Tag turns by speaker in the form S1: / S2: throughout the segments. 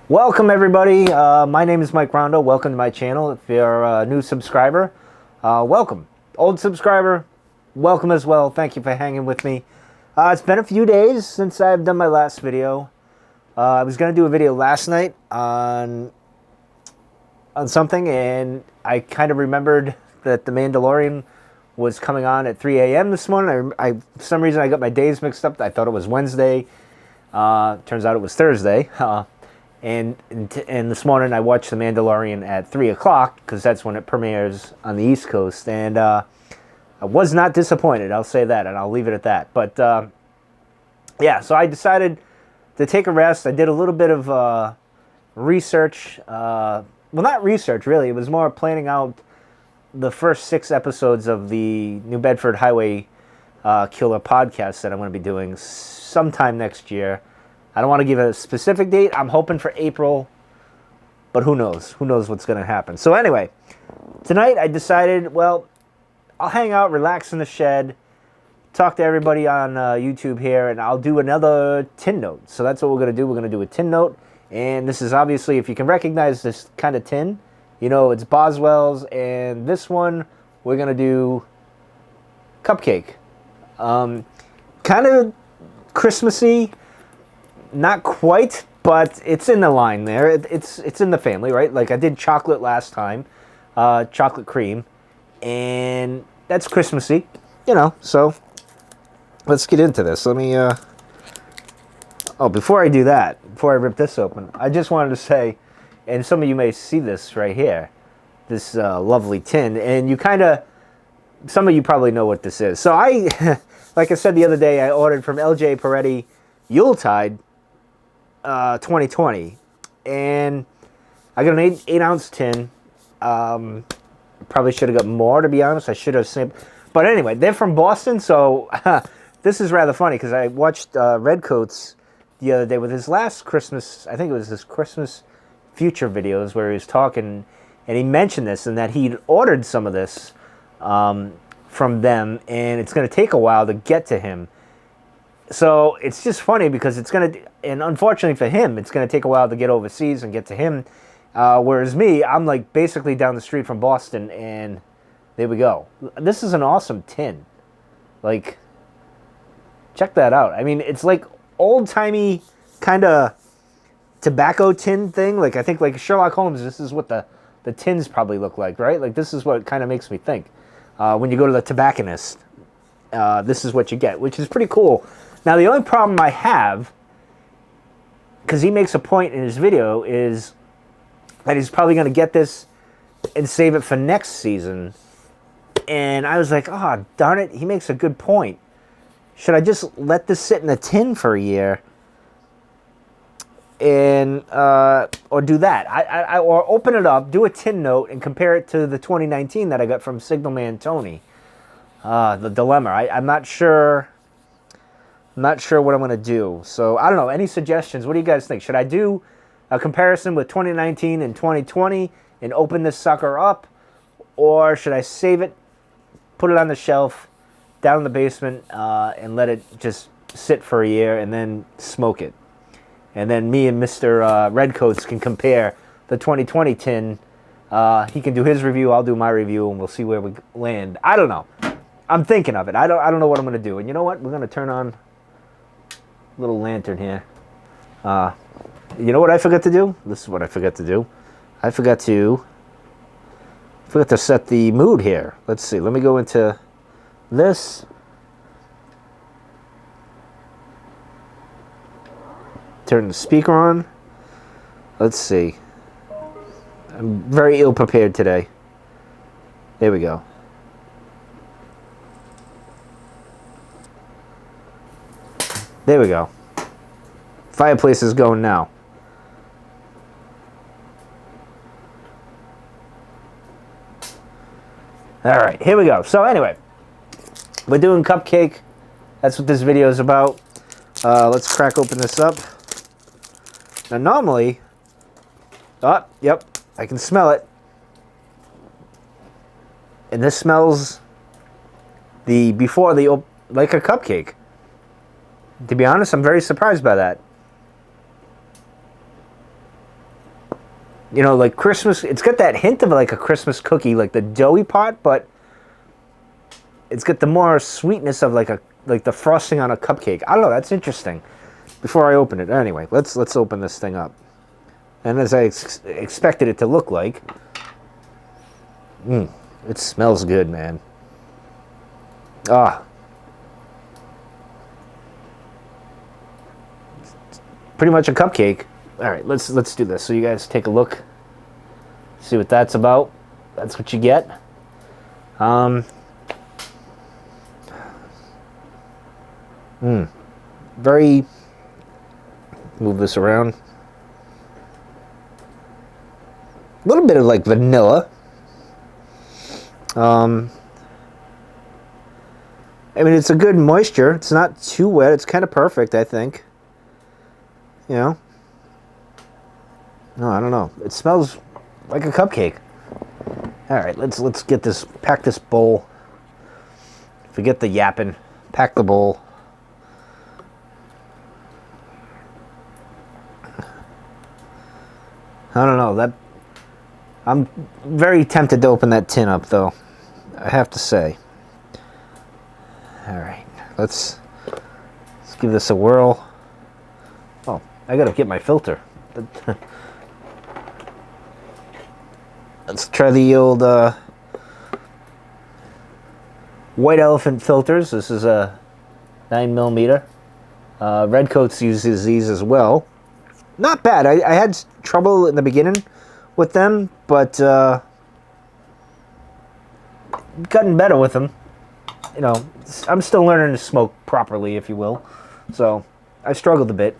S1: Welcome everybody. My name is Mike Rondo. Welcome to my channel. If you're a new subscriber, welcome. Old subscriber, welcome as well. Thank you for hanging with me. It's been a few days since I've done my last video. I was going to do a video last night on something, and I kind of remembered that The Mandalorian was coming on at 3 a.m. this morning. For some reason, I got my days mixed up. I thought it was Wednesday. Turns out it was Thursday. And this morning I watched The Mandalorian at 3 o'clock because that's when it premieres on the East Coast. And I was not disappointed, I'll say that, and I'll leave it at that. But yeah, so I decided to take a rest. I did a little bit of research. Well, not research, really. It was more planning out the first 6 episodes of the New Bedford Highway Killer podcast that I'm going to be doing sometime next year. I don't want to give a specific date. I'm hoping for April, but who knows? Who knows what's going to happen? So anyway, tonight I decided, well, I'll hang out, relax in the shed, talk to everybody on YouTube here, and I'll do another tin note. So that's what we're going to do. We're going to do a tin note, and this is obviously, if you can recognize this kind of tin, you know it's Boswell's, and this one we're going to do Cupcake. Kind of Christmassy. Not quite, but it's in the line there. It's in the family, right? Like I did chocolate last time, chocolate cream, and that's Christmassy, you know. So let's get into this. Let me. Oh, before I do that, before I rip this open, I just wanted to say, and some of you may see this right here, this lovely tin, and you kind of, some of you probably know what this is. So I, like I said the other day, I ordered from LJ Peretti Yuletide 2020, and I got an 8-ounce tin. Probably should have got more, to be honest. I should have saved, but anyway, they're from Boston, so this is rather funny because I watched Redcoats the other day with his last Christmas. I think it was his Christmas future videos where he was talking, and he mentioned this and that he'd ordered some of this from them, and it's going to take a while to get to him. So it's just funny because it's going to, and unfortunately for him, it's going to take a while to get overseas and get to him. Whereas me, I'm like basically down the street from Boston, and there we go. This is an awesome tin. Like, check that out. I mean, it's like old-timey kind of tobacco tin thing. Like, I think like Sherlock Holmes, this is what the tins probably look like, right? Like, this is what kind of makes me think. When you go to the tobacconist, this is what you get, which is pretty cool. Now, the only problem I have, because he makes a point in his video, is that he's probably going to get this and save it for next season. And I was like, oh, darn it, he makes a good point. Should I just let this sit in a tin for a year and or do that? Or open it up, do a tin note, and compare it to the 2019 that I got from Signalman Tony. The dilemma. I'm not sure. I'm not sure what I'm going to do. So, I don't know. Any suggestions? What do you guys think? Should I do a comparison with 2019 and 2020 and open this sucker up? Or should I save it, put it on the shelf, down in the basement, and let it just sit for a year and then smoke it? And then me and Mr. Redcoats can compare the 2020 tin. He can do his review, I'll do my review, and we'll see where we land. I don't know. I'm thinking of it. I don't know what I'm going to do. And you know what? We're going to turn on a little lantern here. You know what I forgot to do? This is what I forgot to do. I forgot to set the mood here. Let's see. Let me go into this. Turn the speaker on. Let's see. I'm very ill prepared today. There we go. There we go. Fireplace is going now. All right, here we go. So anyway, we're doing Cupcake. That's what this video is about. Let's crack open this up. Now normally, yep, I can smell it. And this smells like a cupcake. To be honest, I'm very surprised by that. You know, like Christmas, it's got that hint of like a Christmas cookie, like the doughy part, but it's got the more sweetness of like the frosting on a cupcake. I don't know, that's interesting. Before I open it, anyway, let's open this thing up. And as I expected it to look like, it smells good, man. Ah, it's pretty much a cupcake. All right, let's do this. So you guys take a look, see what that's about. That's what you get. Very. Move this around. A little bit of like vanilla. I mean, it's a good moisture. It's not too wet. It's kind of perfect, I think. You know? No, I don't know. It smells like a cupcake. All right, let's get this. Pack this bowl. Forget the yapping. Pack the bowl. I don't know, that I'm very tempted to open that tin up, though, I have to say. All right, let's give this a whirl. Oh, I gotta get my filter. Let's try the old White Elephant filters. This is a 9mm. Redcoats uses these as well. Not bad. I had trouble in the beginning with them, but gotten better with them. You know, I'm still learning to smoke properly, if you will. So I struggled a bit.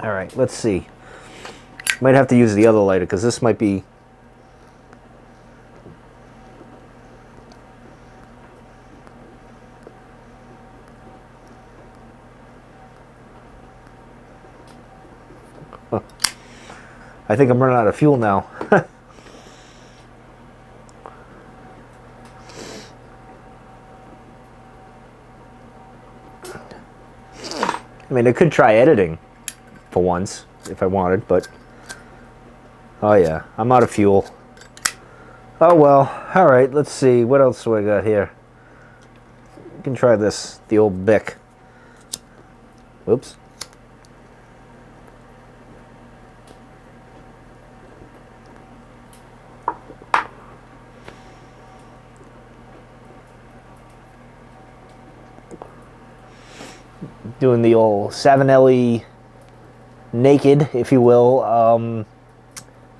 S1: All right, let's see. Might have to use the other lighter because this might be. I think I'm running out of fuel now. I mean, I could try editing for once if I wanted, but oh yeah, I'm out of fuel. Oh well, all right, let's see. What else do I got here? You can try this, the old Bic. Whoops. Doing the old Savinelli naked, if you will.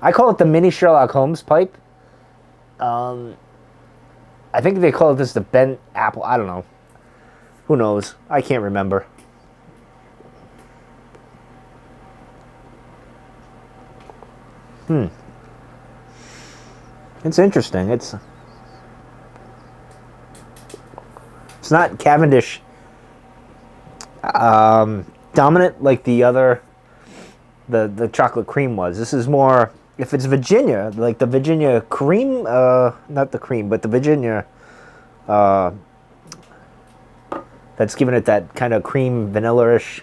S1: I call it the mini Sherlock Holmes pipe. I think they call it this the bent apple. I don't know. Who knows? I can't remember. It's interesting. It's not Cavendish dominant like the other, the chocolate cream was. This is more, if it's Virginia, like the Virginia cream, not the cream, but the Virginia, that's giving it that kind of cream vanilla-ish.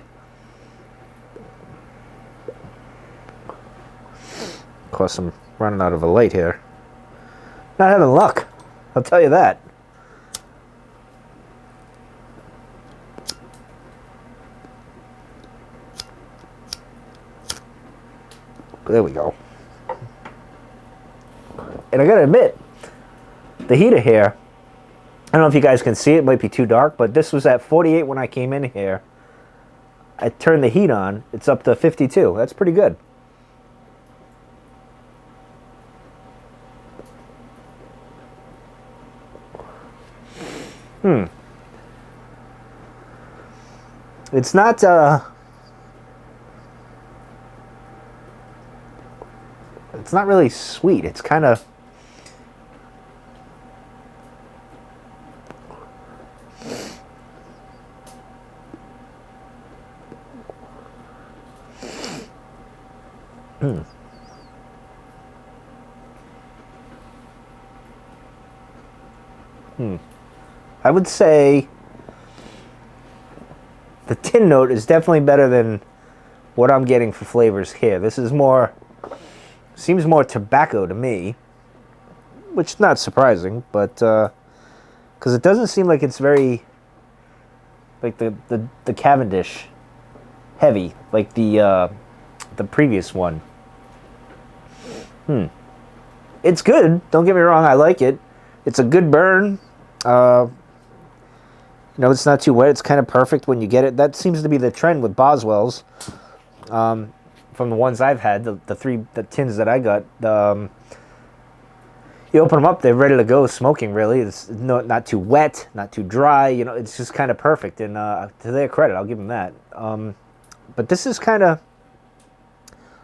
S1: Of course, I'm running out of a light here. Not having luck, I'll tell you that. There we go. And I gotta admit, the heater here, I don't know if you guys can see it, might be too dark, but this was at 48 when I came in here. I turned the heat on, it's up to 52. That's pretty good. It's not, it's not really sweet. It's kind of, I would say the tin note is definitely better than what I'm getting for flavors here. This is more, Seems more tobacco to me, which is not surprising, but because it doesn't seem like it's very like the Cavendish heavy like the previous one. It's good. Don't get me wrong. I like it. It's a good burn. It's not too wet. It's kind of perfect when you get it. That seems to be the trend with Boswell's. From the ones I've had, the tins that I got, you open them up, they're ready to go smoking, really. It's not too wet, not too dry. It's just kind of perfect. And to their credit, I'll give them that. But this is kind of,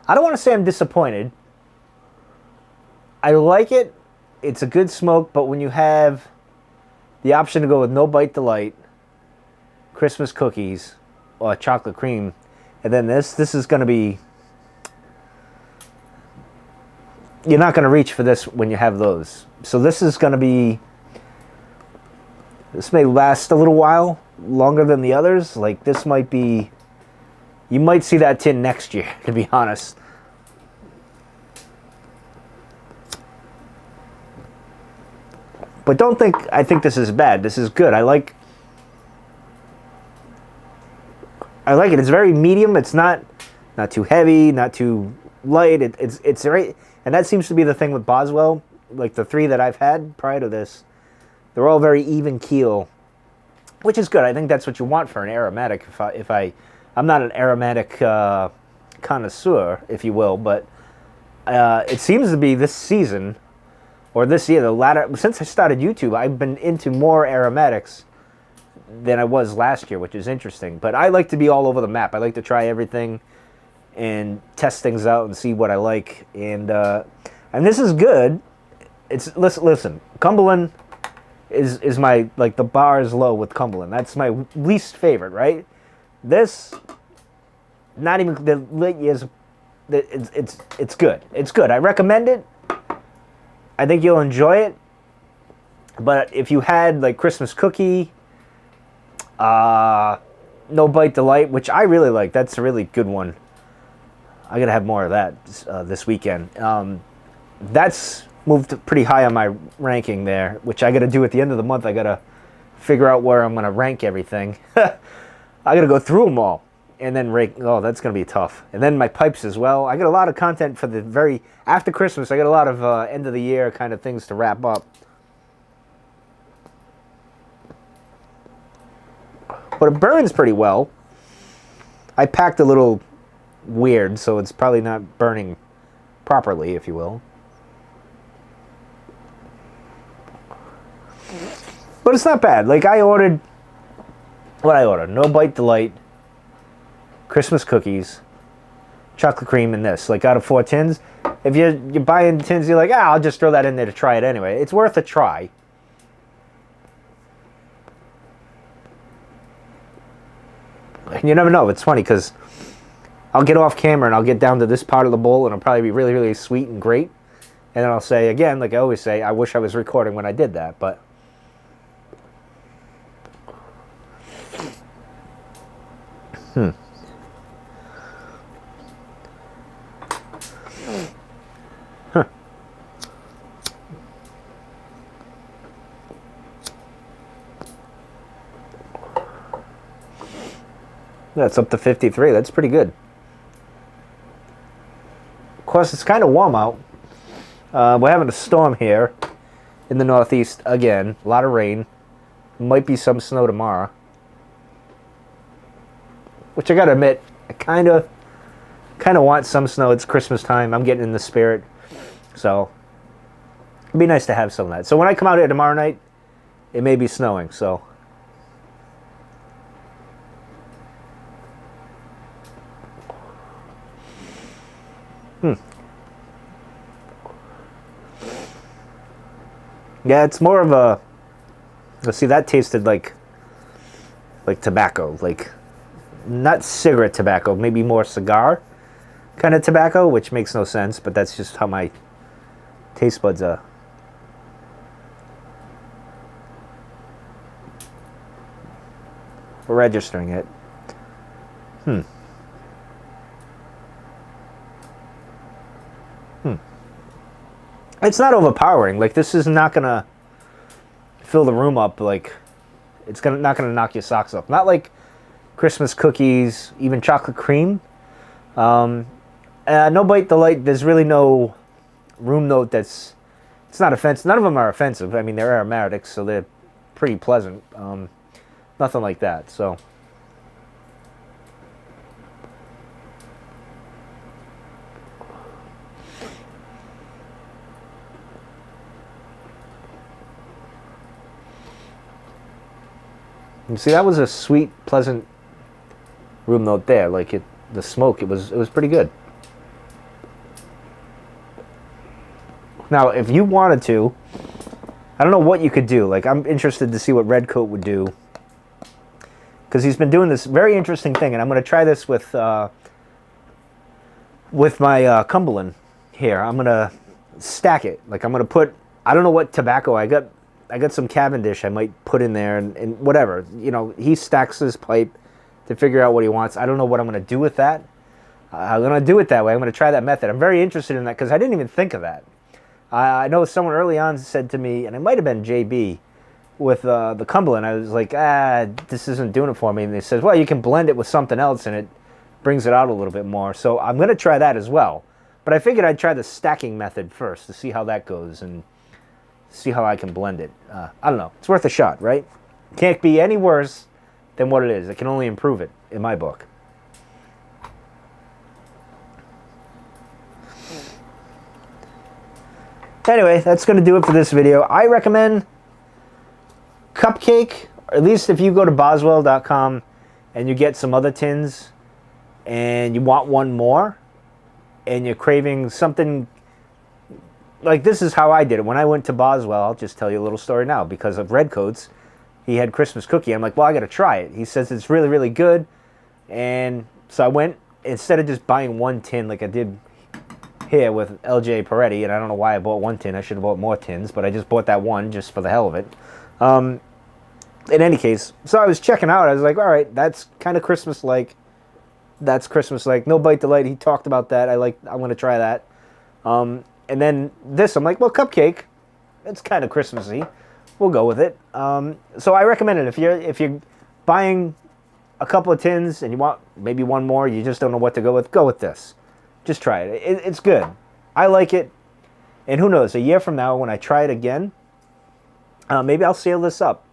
S1: I don't want to say I'm disappointed. I like it. It's a good smoke, but when you have the option to go with no bite delight, Christmas cookies, or chocolate cream, and then this is going to be, you're not going to reach for this when you have those. So this is going to be, this may last a little while, longer than the others. Like this might be, you might see that tin next year, to be honest. But don't think I think this is bad. This is good. I like it. It's very medium. It's not too heavy, not too light. It's right, and that seems to be the thing with Boswell. Like the three that I've had prior to this, they're all very even keel, which is good. I think that's what you want for an aromatic. I'm not an aromatic connoisseur, if you will, but it seems to be this season. Or this year, the latter, since I started YouTube, I've been into more aromatics than I was last year, which is interesting. But I like to be all over the map. I like to try everything and test things out and see what I like. And this is good. It's listen. Cumberland is my, like, the bar is low with Cumberland. That's my least favorite, right? This, not even the late years. It's good. It's good. I recommend it. I think you'll enjoy it. But if you had like Christmas cookie, no bite delight, which I really like, that's a really good one. I gotta have more of that this weekend. That's moved pretty high on my ranking there, which I gotta do at the end of the month. I gotta figure out where I'm gonna rank everything. I gotta go through them all and then rank. Oh, that's gonna be tough. And then my pipes as well. I got a lot of content for the very after Christmas. I got a lot of end of the year kind of things to wrap up. But it burns pretty well. I packed a little weird, so it's probably not burning properly, if you will. But it's not bad. Like I ordered, no bite delight, Christmas cookies, chocolate cream, and this. Like out of 4 tins, if you're buying tins, you're like, I'll just throw that in there to try it anyway. It's worth a try. And you never know. It's funny because I'll get off camera and I'll get down to this part of the bowl and it'll probably be really, really sweet and great. And then I'll say again, like I always say, I wish I was recording when I did that, but. That's up to 53. That's pretty good. Of course, it's kind of warm out. We're having a storm here in the Northeast again. A lot of rain. Might be some snow tomorrow. Which I gotta admit, I kind of want some snow. It's Christmas time. I'm getting in the spirit. So, it'd be nice to have some of that. So when I come out here tomorrow night, it may be snowing, so. Yeah, it's more of a, let's see, that tasted like tobacco, like not cigarette tobacco, maybe more cigar kind of tobacco, which makes no sense, but that's just how my taste buds are. Registering it. It's not overpowering. Like, this is not gonna fill the room up. Like, it's not gonna knock your socks off. Not like Christmas cookies, even chocolate cream. No Bite Delight. There's really no room note that's. It's not offensive. None of them are offensive. I mean, they're aromatics, so they're pretty pleasant. Nothing like that. So. You see, that was a sweet, pleasant room note there. Like the smoke, it was pretty good. Now, if you wanted to, I don't know what you could do. Like, I'm interested to see what Red Coat would do, because he's been doing this very interesting thing, and I'm going to try this with my Cumberland here. I'm going to stack it. Like, I'm going to put, I don't know what tobacco I got some Cavendish I might put in there, and whatever. You know, he stacks his pipe to figure out what he wants. I don't know what I'm going to do with that. I'm going to do it that way. I'm going to try that method. I'm very interested in that because I didn't even think of that. I know someone early on said to me, and it might have been JB, with the Cumberland, I was like, this isn't doing it for me. And they said, well, you can blend it with something else, and it brings it out a little bit more. So I'm going to try that as well. But I figured I'd try the stacking method first to see how that goes and see how I can blend it. I don't know. It's worth a shot, right? Can't be any worse than what it is. It can only improve it, in my book. Anyway, that's going to do it for this video. I recommend Cupcake, or at least if you go to Boswell.com and you get some other tins and you want one more and you're craving something, like this is how I did it. When I went to Boswell, I'll just tell you a little story now, because of Red Coats, he had Christmas cookie. I'm like, well, I got to try it. He says it's really, really good. And so I went, instead of just buying one tin like I did here with LJ Peretti, and I don't know why I bought one tin. I should have bought more tins, but I just bought that one just for the hell of it. In any case, so I was checking out. I was like, all right, that's kind of Christmas-like. That's Christmas-like. No Bite Delight. He talked about that. I'm going to try that. And then this, I'm like, well, Cupcake, it's kind of Christmassy. We'll go with it. So I recommend it. If you're buying a couple of tins and you want maybe one more, you just don't know what to go with this. Just try it. It's good. I like it. And who knows, a year from now when I try it again, maybe I'll seal this up.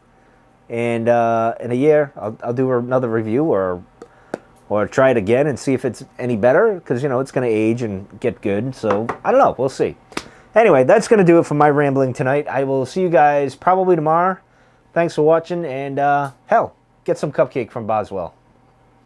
S1: And in a year, I'll do another review or try it again and see if it's any better, because, you know, it's going to age and get good. So, I don't know. We'll see. Anyway, that's going to do it for my rambling tonight. I will see you guys probably tomorrow. Thanks for watching, and hell, get some Cupcake from Boswell.